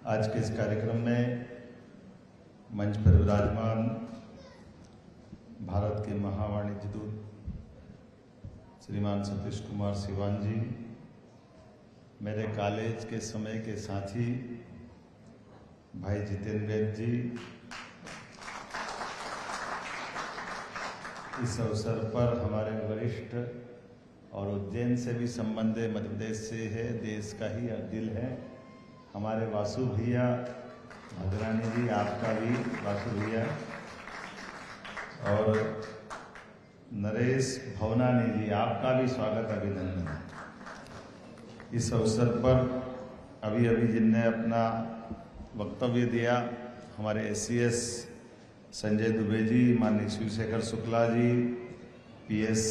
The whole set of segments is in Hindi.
आज के इस कार्यक्रम में मंच पर विराजमान भारत के महावाणिज्य दूत श्रीमान सतीश कुमार सिवान जी, मेरे कॉलेज के समय के साथी भाई जितेंद्र वैद्य जी, इस अवसर पर हमारे वरिष्ठ और उज्जैन से भी संबंध है, मध्य प्रदेश से है, देश का ही दिल है, हमारे वासु भैया, भद्रानी जी, आपका भी वासु भैया, और नरेश भवनानी जी, आपका भी स्वागत अभिनंदन। इस अवसर पर अभी अभी जिनने अपना वक्तव्य दिया, हमारे SCS संजय दुबे जी, माननीय Shivshekhar Shukla ji, PS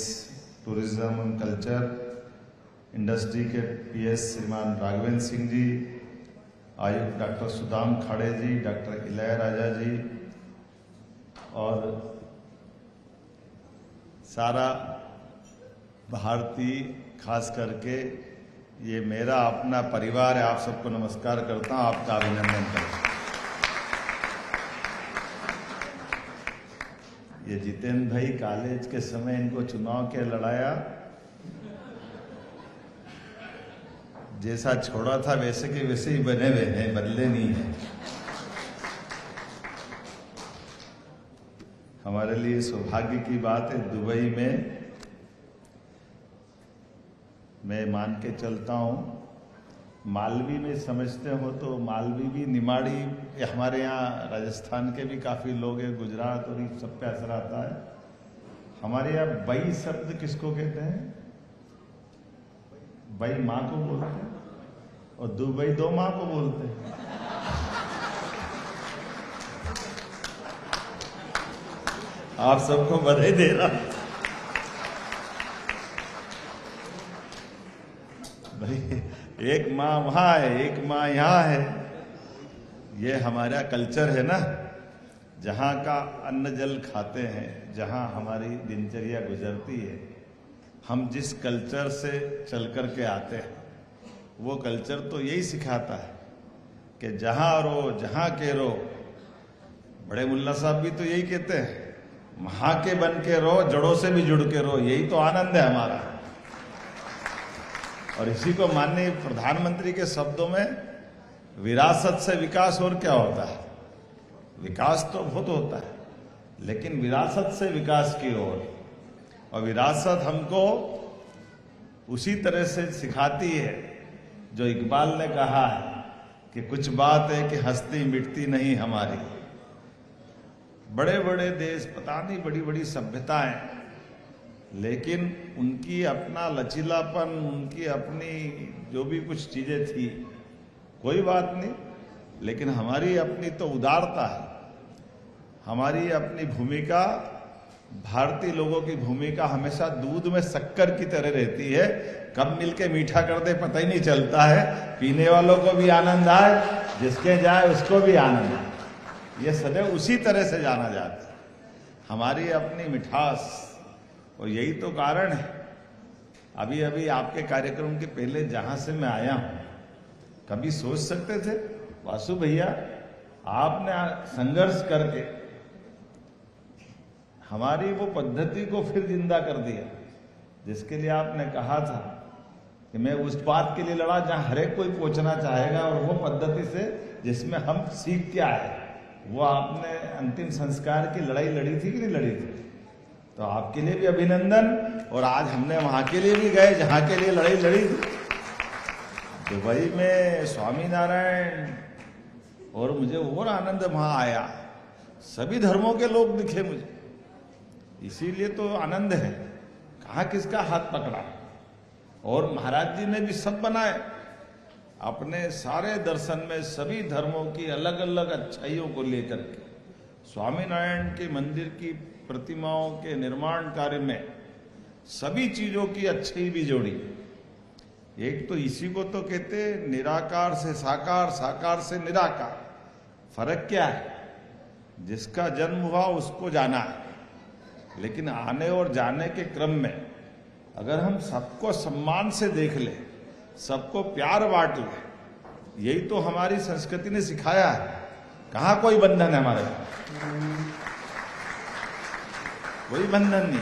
tourism and culture industry के PS श्रीमान राघवेंद्र सिंह जी, आयुक्त डॉक्टर सुदाम खाड़े जी, डॉक्टर इलैयाराजा जी और सारा भारतीय, खास करके ये मेरा अपना परिवार है, आप सबको नमस्कार करता हूँ, आपका अभिनंदन करता हूँ। ये जितेंद्र भाई कॉलेज के समय इनको चुनाव के लड़ाया, जैसा छोड़ा था वैसे के वैसे ही बने हुए हैं, बदले नहीं है। हमारे लिए सौभाग्य की बात है, दुबई में मैं मान के चलता हूँ, मालवी में समझते हो तो मालवी भी, निमाड़ी, हमारे यहाँ राजस्थान के भी काफ़ी लोग हैं, गुजरात और ये सब पे असर आता है। हमारे यहाँ बई शब्द किसको कहते हैं? बई माँ को बोलते हैं और दुबई दो माँ को बोलते हैं। आप सबको बधाई दे रहा हूं भाई, एक माँ वहां है, एक माँ यहाँ है। ये हमारा कल्चर है ना, जहाँ का अन्न जल खाते हैं, जहाँ हमारी दिनचर्या गुजरती है, हम जिस कल्चर से चल कर के आते हैं, वो कल्चर तो यही सिखाता है कि जहाँ रहो, जहाँ के रहो। बड़े मुल्ला साहब भी तो यही कहते हैं, वहां के बन के रहो, जड़ों से भी जुड़ के रहो, यही तो आनंद है हमारा। और इसी को माननीय प्रधानमंत्री के शब्दों में, विरासत से विकास और क्या होता है? विकास तो बहुत होता है, लेकिन विरासत से विकास की ओर, और विरासत हमको उसी तरह से सिखाती है जो इकबाल ने कहा है कि कुछ बात है कि हस्ती मिटती नहीं हमारी। बड़े बड़े देश, पता नहीं बड़ी बड़ी सभ्यताएं, लेकिन उनकी अपना लचीलापन, उनकी अपनी जो भी कुछ चीजें थी, कोई बात नहीं, लेकिन हमारी अपनी तो उदारता है, हमारी अपनी भूमिका, भारतीय लोगों की भूमिका हमेशा दूध में शक्कर की तरह रहती है, कब मिलके मीठा कर दे पता ही नहीं चलता है, पीने वालों को भी आनंद आए, जिसके जाए उसको भी आनंद आए, ये सदैव उसी तरह से जाना जाता है, हमारी अपनी मिठास। और यही तो कारण है, अभी अभी आपके कार्यक्रम के पहले जहां से मैं आया हूं, कभी सोच सकते थे वासु भैया, आपने संघर्ष करके हमारी वो पद्धति को फिर जिंदा कर दिया, जिसके लिए आपने कहा था कि मैं उस बात के लिए लड़ा जहां हर एक कोई पहुंचना चाहेगा, और वो पद्धति से जिसमें हम सीख क्या है, वो आपने अंतिम संस्कार की लड़ाई लड़ी थी कि नहीं लड़ी थी? तो आपके लिए भी अभिनंदन। और आज हमने वहां के लिए भी गए जहां के लिए लड़ाई लड़ी थी, दुबई में स्वामी नारायण, और मुझे और आनंद वहां आया, सभी धर्मों के लोग दिखे मुझे, इसीलिए तो आनंद है। कहाँ किसका हाथ पकड़ा, और महाराज जी ने भी सब बनाए अपने सारे दर्शन में, सभी धर्मों की अलग अलग अच्छाइयों को लेकर के, स्वामीनारायण के मंदिर की प्रतिमाओं के निर्माण कार्य में सभी चीजों की अच्छाई भी जोड़ी। एक तो इसी को तो कहते निराकार से साकार, साकार से निराकार। फर्क क्या है? जिसका जन्म हुआ उसको जाना है, लेकिन आने और जाने के क्रम में अगर हम सबको सम्मान से देख ले, सबको प्यार बांट ले, यही तो हमारी संस्कृति ने सिखाया है। कहां कोई बंधन है हमारे, कोई बंधन नहीं।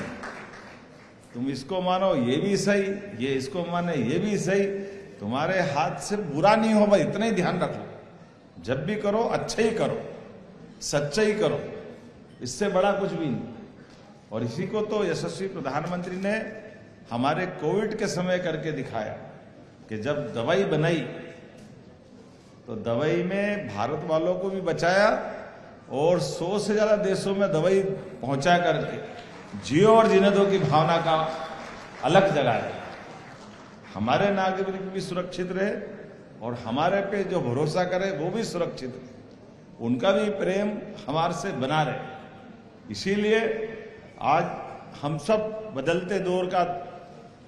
तुम इसको मानो ये भी सही, ये इसको माने ये भी सही, तुम्हारे हाथ से बुरा नहीं हो, भाई इतना ही ध्यान रखो। जब भी करो अच्छे ही करो, सच्चाई करो, इससे बड़ा कुछ भी नहीं। और इसी को तो यशस्वी प्रधानमंत्री ने हमारे कोविड के समय करके दिखाया कि जब दवाई बनाई तो दवाई में भारत वालों को भी बचाया और 100 से ज्यादा देशों में दवाई पहुंचा करके जियो और जीने दो की भावना का अलग जगाया। हमारे नागरिक भी सुरक्षित रहे और हमारे पे जो भरोसा करे वो भी सुरक्षित रहे, उनका भी प्रेम हमारे से बना रहे। इसीलिए आज हम सब बदलते दौर का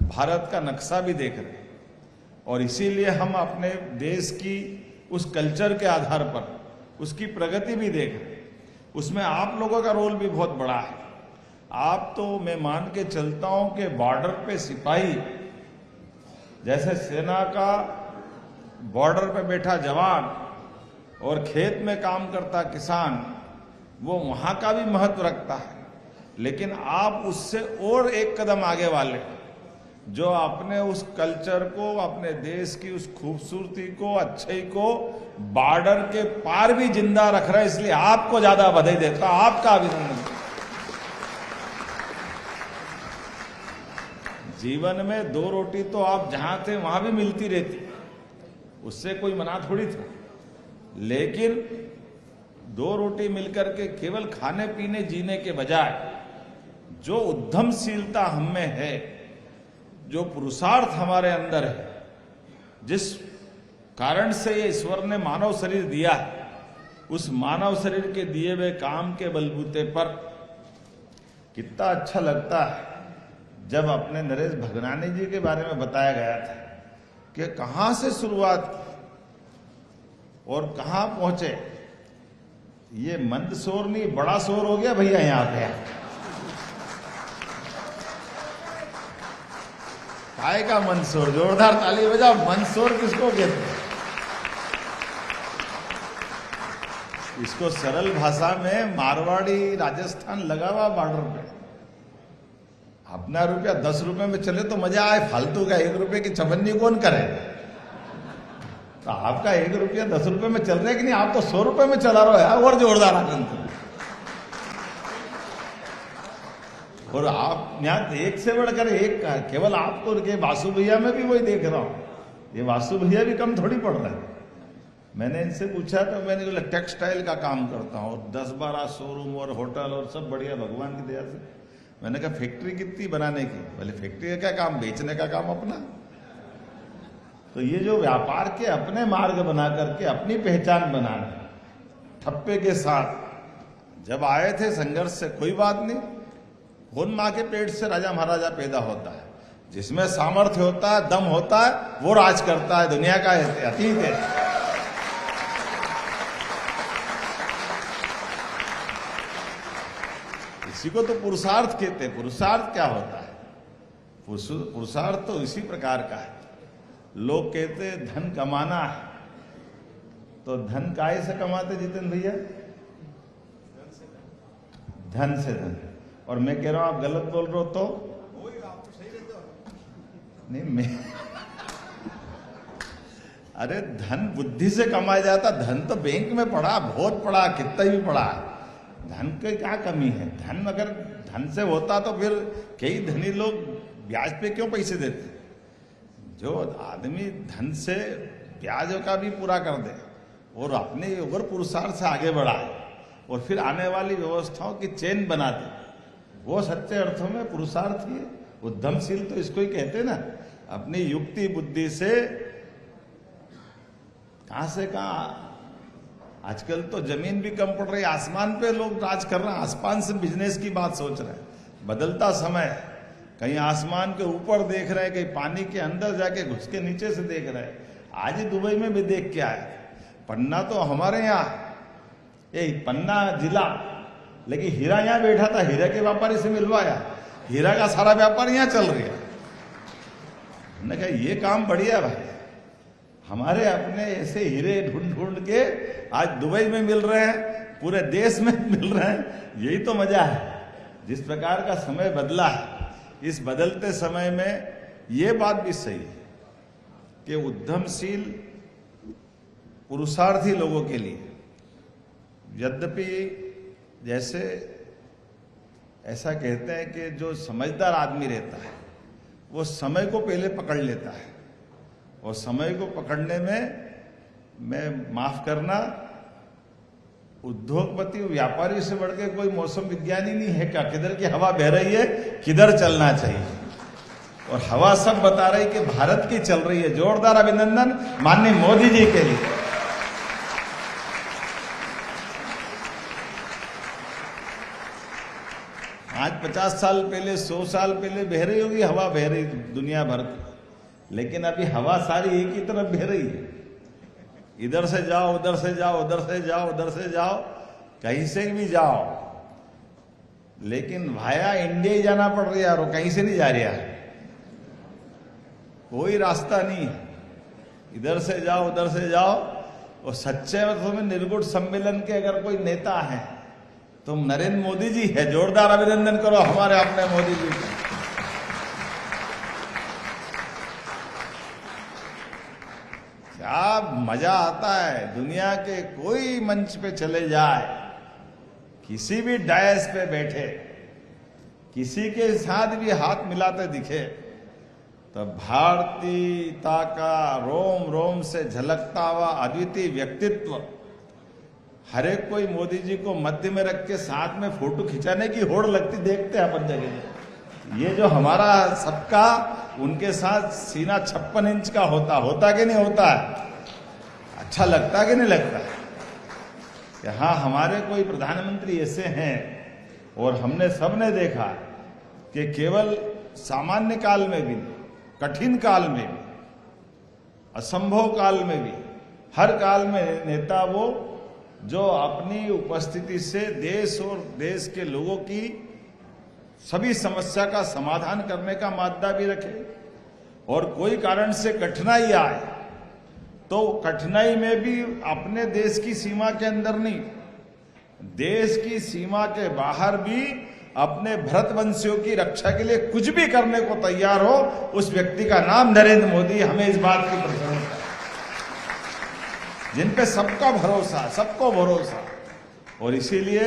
भारत का नक्शा भी देख रहे हैं और इसीलिए हम अपने देश की उस कल्चर के आधार पर उसकी प्रगति भी देख रहे हैं। उसमें आप लोगों का रोल भी बहुत बड़ा है। आप तो मैं मान के चलता हूं कि बॉर्डर पे सिपाही जैसे सेना का बॉर्डर पे बैठा जवान और खेत में काम करता किसान, वो वहां का भी महत्व रखता है। लेकिन आप उससे और एक कदम आगे वाले जो अपने उस कल्चर को, अपने देश की उस खूबसूरती को, अच्छाई को बॉर्डर के पार भी जिंदा रख रहे हैं। इसलिए आपको ज्यादा बधाई देता हूं, आपका अभिनंदन। जीवन में 2 रोटी तो आप जहां थे वहां भी मिलती रहती, उससे कोई मना थोड़ी था। लेकिन 2 रोटी मिलकर के केवल खाने पीने जीने के बजाय जो उद्यमशीलता हम में है, जो पुरुषार्थ हमारे अंदर है, जिस कारण से ये ईश्वर ने मानव शरीर दिया है, उस मानव शरीर के दिए हुए काम के बलबूते पर कितना अच्छा लगता है जब अपने नरेश भगनानी जी के बारे में बताया गया था कि कहां से शुरुआत की और कहां पहुंचे। ये मंद शोर नहीं, बड़ा शोर हो गया भैया यहां पे। काय का मंदशोर, जोरदार ताली बजाओ। मंदशोर किसको कहते हैं? इसको सरल भाषा में मारवाड़ी राजस्थान लगा हुआ बॉर्डर पे। अपना रुपया 10 रुपए में चले तो मजा आए, फालतू का 1 रुपए की चवन्नी कौन करे? तो आपका 1 रुपया 10 रुपए में चल रहा है कि नहीं? आप तो 100 रुपए में चला रहे हो और जोरदार आनंद। और आप यहाँ एक से बढ़कर एक, केवल आपको के वासु भैया में भी वही देख रहा हूं। ये वासु भैया भी कम थोड़ी पड़ रहा है। मैंने इनसे पूछा तो मैंने बोला टेक्सटाइल का काम करता हूँ, 10-12 शोरूम और होटल और सब बढ़िया भगवान की दया से। मैंने कहा फैक्ट्री कितनी बनाने की? बोले फैक्ट्री का क्या काम, बेचने का काम अपना। तो ये जो व्यापार के अपने मार्ग बना करके अपनी पहचान बनाना, ठप्पे के साथ जब आए थे संघर्ष से, कोई बात नहीं। खून मां के पेट से राजा महाराजा पैदा होता है। जिसमें सामर्थ्य होता है, दम होता है, वो राज करता है। दुनिया का अतीत है। इसी को तो पुरुषार्थ कहते हैं। पुरुषार्थ क्या होता है? पुरुषार्थ तो इसी प्रकार का है। लोग कहते हैं धन कमाना है, तो धन काहे से कमाते जितेंद्र भैया? धन से धन। और मैं कह रहा हूं आप गलत बोल रहे हो तो नहीं। मैं अरे धन बुद्धि से कमाया जाता। धन तो बैंक में पड़ा, बहुत पड़ा, कितना भी पड़ा। धन की क्या कमी है? धन अगर धन से होता तो फिर कई धनी लोग ब्याज पे क्यों पैसे देते? जो आदमी धन से ब्याज का भी पूरा कर दे और अपने और पुरुषार्थ से आगे बढ़ाए और फिर आने वाली व्यवस्थाओं की चेन बना दे, वो सच्चे अर्थों में पुरुषार्थ ही है। उद्यमशील तो इसको ही कहते हैं ना। अपनी युक्ति बुद्धि से कहां से कहां। आजकल तो जमीन भी कम पड़ रही, आसमान पे लोग राज कर रहे हैं। आसमान से बिजनेस की बात सोच रहे हैं। बदलता समय, कहीं आसमान के ऊपर देख रहे हैं, कहीं पानी के अंदर जाके घुस के नीचे से देख रहे हैं। आज ही दुबई में भी देख के आए। पन्ना तो हमारे यहाँ, ये पन्ना जिला, लेकिन हीरा यहां बैठा था, हीरा के व्यापारी से मिलवाया। हीरा का सारा व्यापार यहां चल रहा है। मैंने कहा ये काम बढ़िया भाई। हमारे अपने ऐसे हीरे ढूंढ ढूंढ के आज दुबई में मिल रहे हैं, पूरे देश में मिल रहे हैं। यही तो मजा है। जिस प्रकार का समय बदला है, इस बदलते समय में ये बात भी सही है कि उद्यमशील पुरुषार्थी लोगों के लिए, यद्यपि जैसे ऐसा कहते हैं कि जो समझदार आदमी रहता है वो समय को पहले पकड़ लेता है, और समय को पकड़ने में, मैं माफ करना, उद्योगपति व्यापारी से बढ़ के कोई मौसम विज्ञानी नहीं है क्या? किधर की हवा बह रही है, किधर चलना चाहिए, और हवा सब बता रही कि भारत की चल रही है। जोरदार अभिनंदन माननीय मोदी जी के लिए। आज 50 साल पहले, 100 साल पहले बह रही होगी हवा, बह रही दुनिया भर की, लेकिन अभी हवा सारी एक ही तरफ बह रही है। इधर से जाओ, उधर से जाओ, उधर से जाओ, उधर से जाओ, कहीं से भी जाओ, लेकिन भाया इंडिया ही जाना पड़ रहा है, और कहीं से नहीं जा रहा है, कोई रास्ता नहीं है। इधर से जाओ, उधर से जाओ, और सच्चे अर्थों में निर्गुण सम्मेलन के अगर कोई नेता है तो नरेंद्र मोदी जी है। जोरदार अभिनंदन करो हमारे अपने मोदी जी को। क्या मजा आता है, दुनिया के कोई मंच पे चले जाए, किसी भी डायस पे बैठे, किसी के साथ भी हाथ मिलाते दिखे, तो भारतीयता का रोम रोम से झलकता हुआ अद्वितीय व्यक्तित्व, हर एक कोई मोदी जी को मध्य में रख के साथ में फोटो खिंचाने की होड़ लगती देखते हैं अपन जगह। ये जो हमारा सबका उनके साथ सीना 56 इंच का होता कि नहीं होता है? अच्छा लगता कि नहीं लगता कि हाँ, हमारे कोई प्रधानमंत्री ऐसे हैं। और हमने सबने देखा कि केवल सामान्य काल में भी, कठिन काल में भी, असंभव काल में भी, हर काल में नेता वो जो अपनी उपस्थिति से देश और देश के लोगों की सभी समस्या का समाधान करने का मादा भी रखे, और कोई कारण से कठिनाई आए तो कठिनाई में भी अपने देश की सीमा के अंदर नहीं, देश की सीमा के बाहर भी अपने भरतवंशियों की रक्षा के लिए कुछ भी करने को तैयार हो, उस व्यक्ति का नाम नरेंद्र मोदी। हमें इस बात की प्रशंसा है, जिन पे सबका भरोसा, सबको भरोसा। और इसीलिए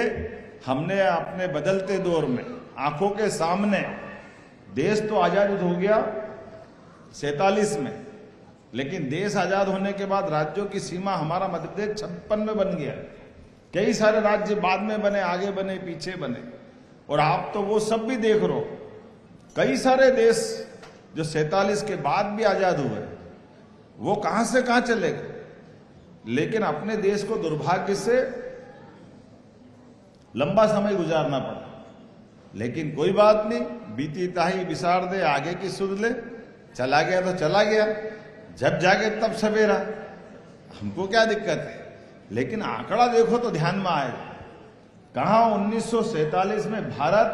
हमने अपने बदलते दौर में आंखों के सामने, देश तो आजाद हो गया 47 में, लेकिन देश आजाद होने के बाद राज्यों की सीमा हमारा मध्य प्रदेश 56 में बन गया। कई सारे राज्य बाद में बने, आगे बने, पीछे बने, और आप तो वो सब भी देख रहे हो। कई सारे देश जो 47 के बाद भी आजाद हुए, वो कहां से कहां चले गए। लेकिन अपने देश को दुर्भाग्य से लंबा समय गुजारना पड़ा, लेकिन कोई बात नहीं, बीती ताही बिसार दे, आगे की सुध ले। चला गया तो चला गया, जब जागे तब सवेरा, हमको क्या दिक्कत है। लेकिन आंकड़ा देखो तो ध्यान में आएगा, कहां 1947 में भारत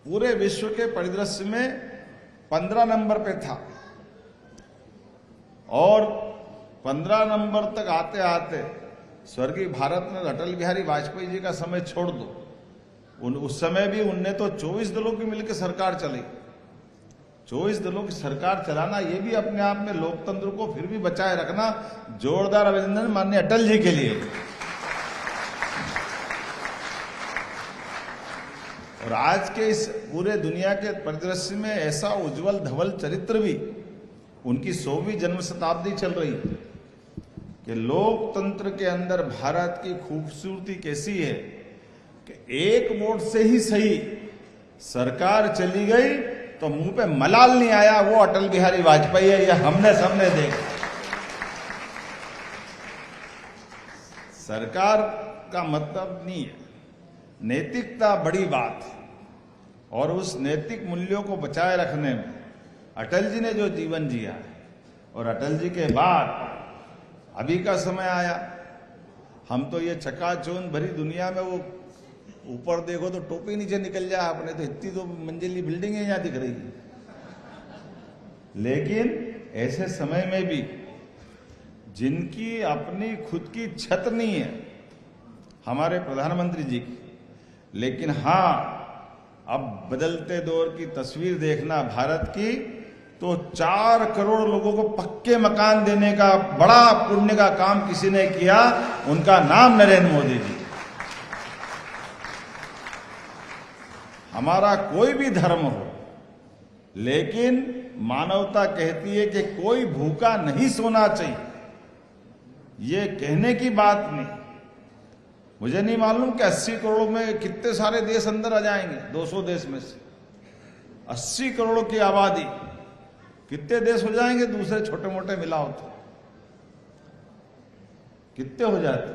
पूरे विश्व के परिदृश्य में 15 नंबर पे था, और 15 नंबर तक आते आते स्वर्गीय भारत में अटल बिहारी वाजपेयी जी का समय छोड़ दो, उस समय भी उनने तो 24 दलों की मिलकर सरकार चलाई। 24 दलों की सरकार चलाना, ये भी अपने आप में लोकतंत्र को फिर भी बचाए रखना। जोरदार अभिनंदन माननीय अटल जी के लिए। और आज के इस पूरे दुनिया के परिदृश्य में ऐसा उज्जवल धवल चरित्र भी, उनकी 100वीं जन्म शताब्दी चल रही है, कि लोकतंत्र के अंदर भारत की खूबसूरती कैसी है कि एक वोट से ही सही सरकार चली गई तो मुंह पे मलाल नहीं आया, वो अटल बिहारी वाजपेयी है। ये हमने सबने देखा। सरकार का मतलब नहीं है, नैतिकता बड़ी बात है, और उस नैतिक मूल्यों को बचाए रखने में अटल जी ने जो जीवन जिया है, और अटल जी के बाद अभी का समय आया, हम तो ये चकाचौंध भरी दुनिया में, वो ऊपर देखो तो टोपी नीचे निकल जाए अपने, तो इतनी तो मंजिली बिल्डिंग यहां दिख रही है, लेकिन ऐसे समय में भी जिनकी अपनी खुद की छत नहीं है, हमारे प्रधानमंत्री जी की, लेकिन हाँ, अब बदलते दौर की तस्वीर देखना भारत की, तो 4 करोड़ लोगों को पक्के मकान देने का बड़ा पुण्य का काम किसी ने किया, उनका नाम नरेंद्र मोदी जी। हमारा कोई भी धर्म हो, लेकिन मानवता कहती है कि कोई भूखा नहीं सोना चाहिए। ये कहने की बात नहीं। मुझे नहीं मालूम कि 80 करोड़ में कितने सारे देश अंदर आ जाएंगे। 200 देश में से 80 करोड़ की आबादी, कितने देश हो जाएंगे दूसरे छोटे मोटे मिलाओ तो? कितने हो जाते?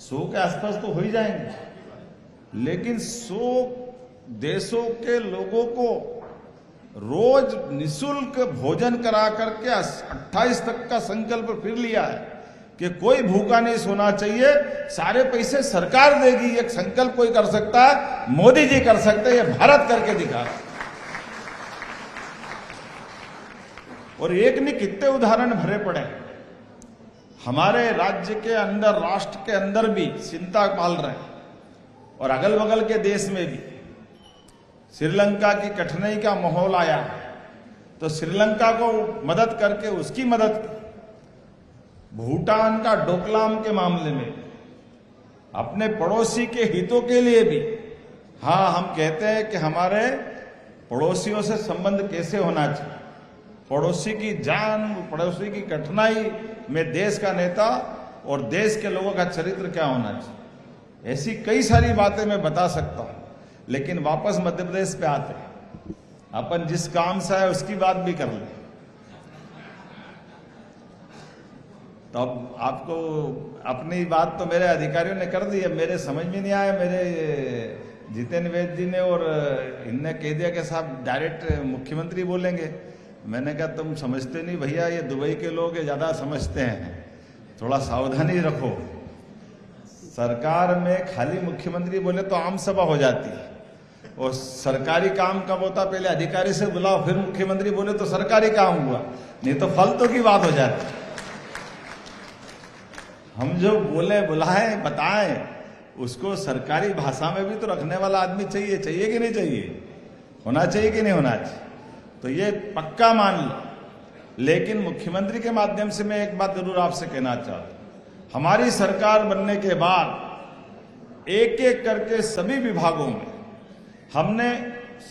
100 के आसपास तो हो ही जाएंगे। लेकिन 100 देशों के लोगों को रोज निशुल्क भोजन करा करके 28 तक का संकल्प फिर लिया है कि कोई भूखा नहीं सोना चाहिए, सारे पैसे सरकार देगी। एक संकल्प कोई कर सकता है, मोदी जी कर सकते हैं, ये भारत करके दिखा। और एक नहीं कितने उदाहरण भरे पड़े। हमारे राज्य के अंदर, राष्ट्र के अंदर भी चिंता पाल रहे हैं, और अगल बगल के देश में भी। श्रीलंका की कठिनाई का माहौल आया तो श्रीलंका को मदद करके उसकी मदद की। भूटान का डोकलाम के मामले में, अपने पड़ोसी के हितों के लिए भी। हाँ, हम कहते हैं कि हमारे पड़ोसियों से संबंध कैसे होना चाहिए, पड़ोसी की जान, पड़ोसी की कठिनाई में देश का नेता और देश के लोगों का चरित्र क्या होना चाहिए। ऐसी कई सारी बातें मैं बता सकता हूं, लेकिन वापस मध्य प्रदेश पे आते हैं। अपन जिस काम से आए उसकी बात भी कर लें। तो अब आपको अपनी बात तो मेरे अधिकारियों ने कर दी, अब मेरे समझ में नहीं आया। मेरे जितेंद्र वैद्य जी ने और इनने कह दिया कि साहब डायरेक्ट मुख्यमंत्री बोलेंगे। मैंने कहा तुम समझते नहीं भैया, ये दुबई के लोग ज्यादा समझते हैं, थोड़ा सावधानी रखो। सरकार में खाली मुख्यमंत्री बोले तो आम सभा हो जाती है, और सरकारी काम कब होता, पहले अधिकारी से बुलाओ फिर मुख्यमंत्री बोले तो सरकारी काम हुआ, नहीं तो फालतू की बात हो जाती। हम जो बोले, बुलाए, बताएं, उसको सरकारी भाषा में भी तो रखने वाला आदमी चाहिए। चाहिए कि नहीं चाहिए? होना चाहिए कि नहीं होना चाहिए? तो ये पक्का मान लो। लेकिन मुख्यमंत्री के माध्यम से मैं एक बात जरूर आपसे कहना चाहता हूं। हमारी सरकार बनने के बाद एक एक करके सभी विभागों में हमने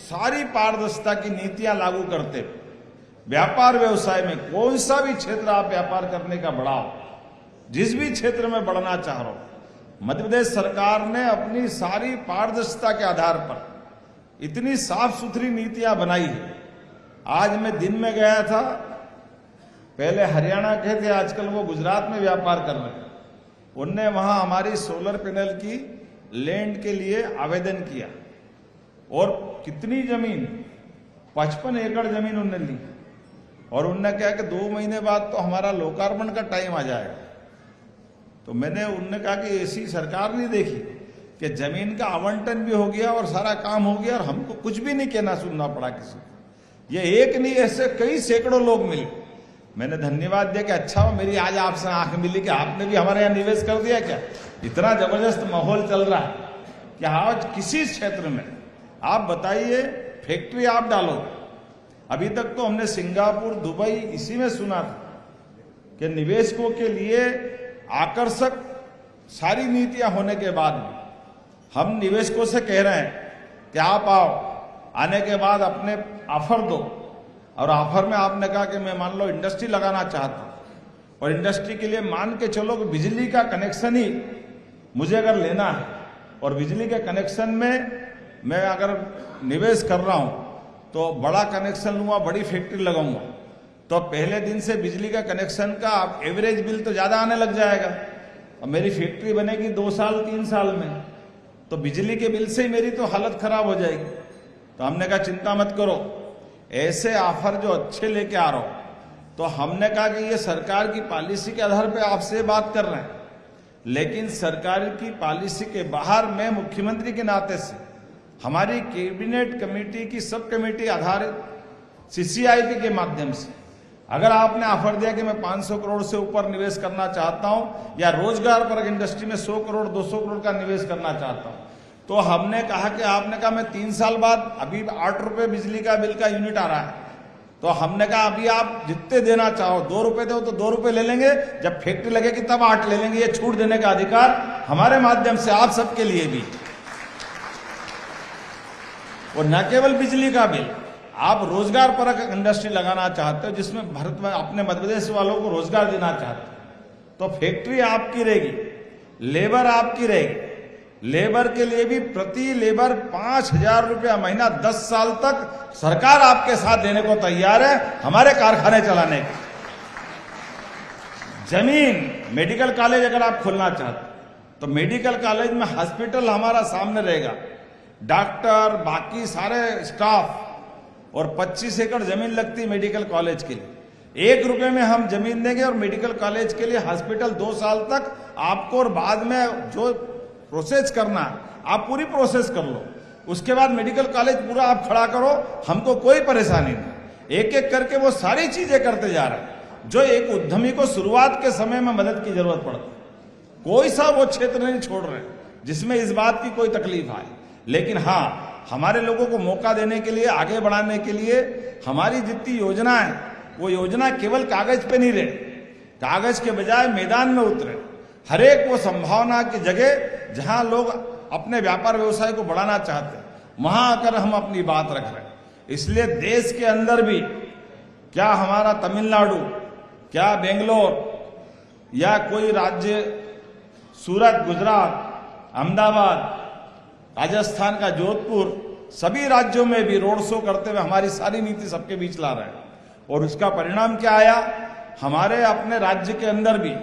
सारी पारदर्शिता की नीतियां लागू करते हुए, व्यापार व्यवसाय में कौन सा भी क्षेत्र आप व्यापार करने का बढ़ाओ, जिस भी क्षेत्र में बढ़ना चाह रहे हो, मध्य प्रदेश सरकार ने अपनी सारी पारदर्शिता के आधार पर इतनी साफ सुथरी नीतियां बनाई है। आज मैं दिन में गया था, पहले हरियाणा के थे, आजकल वो गुजरात में व्यापार कर रहे हैं। उनने वहां हमारी सोलर पैनल की लैंड के लिए आवेदन किया, और कितनी जमीन, 55 एकड़ जमीन उनने ली, और उनने कहा कि 2 महीने बाद तो हमारा लोकार्पण का टाइम आ जाएगा। तो उनने कहा कि ऐसी सरकार नहीं देखी कि जमीन का आवंटन भी हो गया और सारा काम हो गया और हमको कुछ भी नहीं कहना सुनना पड़ा किसी को। ये एक नहीं, ऐसे कई सैकड़ों लोग मिले। मैंने धन्यवाद दिया कि अच्छा हो मेरी आज आपसे आंख मिली कि आपने भी हमारे यहाँ निवेश कर दिया क्या। इतना जबरदस्त माहौल चल रहा है कि आज किसी क्षेत्र में आप बताइए, फैक्ट्री आप डालो। अभी तक तो हमने सिंगापुर, दुबई इसी में सुना था कि निवेशकों के लिए आकर्षक सारी नीतियां होने के बाद भी हम निवेशकों से कह रहे हैं कि आप आओ, आने के बाद अपने ऑफर दो। और ऑफर में आपने कहा कि मैं मान लो इंडस्ट्री लगाना चाहता हूं, और इंडस्ट्री के लिए मान के चलो कि बिजली का कनेक्शन ही मुझे अगर लेना है, और बिजली के कनेक्शन में मैं अगर निवेश कर रहा हूं तो बड़ा कनेक्शन लूंगा, बड़ी फैक्ट्री लगाऊंगा, तो पहले दिन से बिजली का कनेक्शन का एवरेज बिल तो ज्यादा आने लग जाएगा। अब मेरी फैक्ट्री बनेगी 2 साल 3 साल में, तो बिजली के बिल से ही मेरी तो हालत खराब हो जाएगी। तो हमने कहा चिंता मत करो, ऐसे ऑफर जो अच्छे लेके आ रहा हो। तो हमने कहा कि ये सरकार की पॉलिसी के आधार पर आपसे बात कर रहे हैं, लेकिन सरकार की पॉलिसी के बाहर मैं मुख्यमंत्री के नाते से हमारी कैबिनेट कमेटी की सब कमेटी आधारित CCIP के माध्यम से अगर आपने ऑफर दिया कि मैं 500 करोड़ से ऊपर निवेश करना चाहता हूं या रोजगार पर इंडस्ट्री में 100 करोड़ 200 करोड़ का निवेश करना चाहता हूं, तो हमने कहा कि आपने कहा मैं 3 साल बाद, अभी 8 रुपए बिजली का बिल का यूनिट आ रहा है, तो हमने कहा अभी आप जितने देना चाहो, 2 रुपए दो तो 2 रुपए ले लेंगे, जब फैक्ट्री लगेगी तब 8 ले लेंगे। ये छूट देने का अधिकार हमारे माध्यम से आप सबके लिए भी। और न केवल बिजली का बिल, आप रोजगार परक इंडस्ट्री लगाना चाहते हो जिसमें भारत में अपने मध्य प्रदेश वालों को रोजगार देना चाहते हो, तो फैक्ट्री आपकी रहेगी, लेबर आपकी रहेगी। लेबर के लिए भी प्रति लेबर 5,000 रुपया महीना 10 साल तक सरकार आपके साथ देने को तैयार है हमारे कारखाने चलाने के। जमीन, मेडिकल कॉलेज अगर आप खोलना चाहते तो मेडिकल कॉलेज में हॉस्पिटल हमारा सामने रहेगा, डॉक्टर, बाकी सारे स्टाफ, और 25 एकड़ जमीन लगती है मेडिकल कॉलेज के लिए। 1 रुपए में हम जमीन देंगे और मेडिकल कॉलेज के लिए हॉस्पिटल 2 साल तक आपको, और बाद में जो प्रोसेस करना आप पूरी प्रोसेस कर लो, उसके बाद मेडिकल कॉलेज पूरा आप खड़ा करो, हमको कोई परेशानी नहीं। एक एक करके वो सारी चीजें करते जा रहे हैं जो एक उद्यमी को शुरुआत के समय में मदद की जरूरत पड़ती। कोई सा वो क्षेत्र नहीं छोड़ रहे जिसमें इस बात की कोई तकलीफ आए, लेकिन हाँ, हमारे लोगों को मौका देने के लिए, आगे बढ़ाने के लिए हमारी जितनी योजना है वो योजना केवल कागज पे नहीं रहे, कागज के बजाय मैदान में उतरे। हर एक वो संभावना की जगह जहां लोग अपने व्यापार व्यवसाय को बढ़ाना चाहते हैं, वहां आकर हम अपनी बात रख रहे हैं। इसलिए देश के अंदर भी, क्या हमारा तमिलनाडु, क्या बेंगलोर या कोई राज्य, सूरत, गुजरात, अहमदाबाद, राजस्थान का जोधपुर, सभी राज्यों में भी रोड शो करते हुए हमारी सारी नीति सबके बीच ला रहे हैं। और उसका परिणाम क्या आया, हमारे अपने राज्य के अंदर भी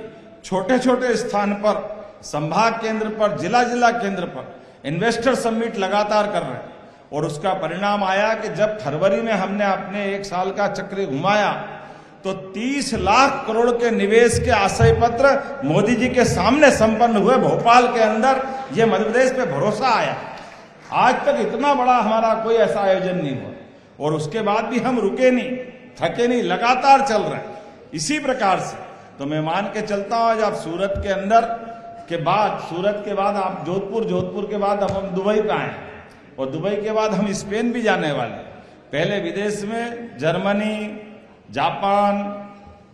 छोटे छोटे स्थान पर, संभाग केंद्र पर, जिला जिला केंद्र पर इन्वेस्टर समिट लगातार कर रहे हैं। और उसका परिणाम आया कि जब फरवरी में हमने अपने 1 साल का चक्र घुमाया तो 30 लाख करोड़ के निवेश के आशय पत्र मोदी जी के सामने संपन्न हुए भोपाल के अंदर। ये मध्य प्रदेश पे भरोसा आया। आज तक इतना बड़ा हमारा कोई ऐसा आयोजन नहीं हुआ, और उसके बाद भी हम रुके नहीं, थके नहीं, लगातार चल रहे हैं इसी प्रकार से। तो मैं मान के चलता हूं, आज आप सूरत के अंदर के बाद, सूरत के बाद आप जोधपुर, जोधपुर के बाद अब हम दुबई पे आए, और दुबई के बाद हम स्पेन भी जाने वाले। पहले विदेश में जर्मनी, जापान,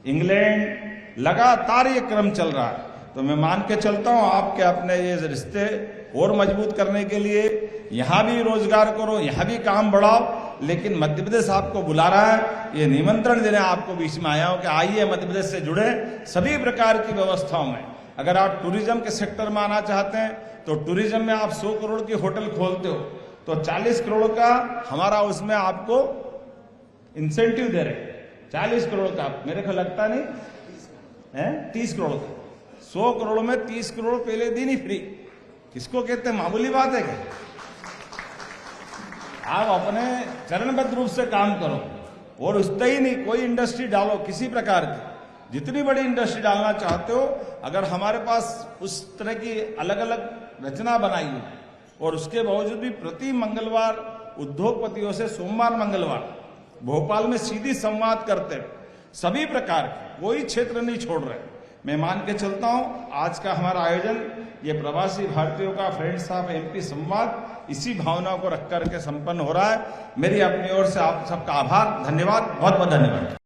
इंग्लैंड, लगातार ये क्रम चल रहा है। तो मैं मान के चलता हूं आपके अपने ये रिश्ते और मजबूत करने के लिए यहां भी रोजगार करो, यहां भी काम बढ़ाओ, लेकिन मध्य प्रदेश आपको बुला रहा है। ये निमंत्रण देने आपको बीच में आया हूं कि आइए मध्य प्रदेश से जुड़े सभी प्रकार की व्यवस्थाओं में। अगर आप टूरिज्म के सेक्टर में आना चाहते हैं तो टूरिज्म में आप 100 करोड़ की होटल खोलते हो तो 40 करोड़ का हमारा उसमें आपको इंसेंटिव दे रहे हैं। 40 करोड़ का, मेरे को लगता नहीं है, 30 करोड़ का। 100 करोड़ में 30 करोड़ पहले दिन ही फ्री। किसको कहते हैं, मामूली बात है क्या? आप अपने चरणबद्ध रूप से काम करो, और उससे ही नहीं, कोई इंडस्ट्री डालो किसी प्रकार की, जितनी बड़ी इंडस्ट्री डालना चाहते हो। अगर हमारे पास उस तरह की अलग अलग रचना बनाई है, और उसके बावजूद भी प्रति मंगलवार उद्योगपतियों से सोमवार मंगलवार भोपाल में सीधी संवाद करते हैं, सभी प्रकार के, कोई क्षेत्र नहीं छोड़ रहे। मैं मान के चलता हूं आज का हमारा आयोजन, ये प्रवासी भारतीयों का फ्रेंड्स ऑफ एमपी संवाद, इसी भावना को रख करके संपन्न हो रहा है। मेरी अपनी ओर से आप सबका आभार, धन्यवाद, बहुत बहुत धन्यवाद।